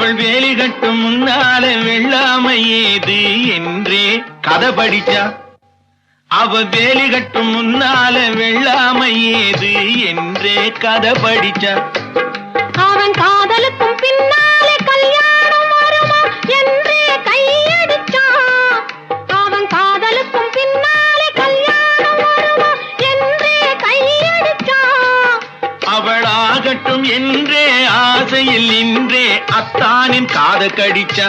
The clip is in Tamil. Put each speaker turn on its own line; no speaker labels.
அவள் வேலி கட்டும் முன்னாலே வெள்ளாமை ஏது என்றே கதை படிச்சா. அவ வேலி கட்டும் முன்னாலே வெள்ளாமை ஏது என்றே கதை படிச்சா.
அவன் காதலுக்கும் பின்னாலே கல்யாணம் வருமா என்றே கையடிச்சான். அவன் காதலுக்கும் பின்னாலே கல்யாணம் வருமா என்றே கையடிச்சான்.
அவளாகட்டும் என்றே ஆசையில் நின்றே அத்தானின் காத கடிச்சா.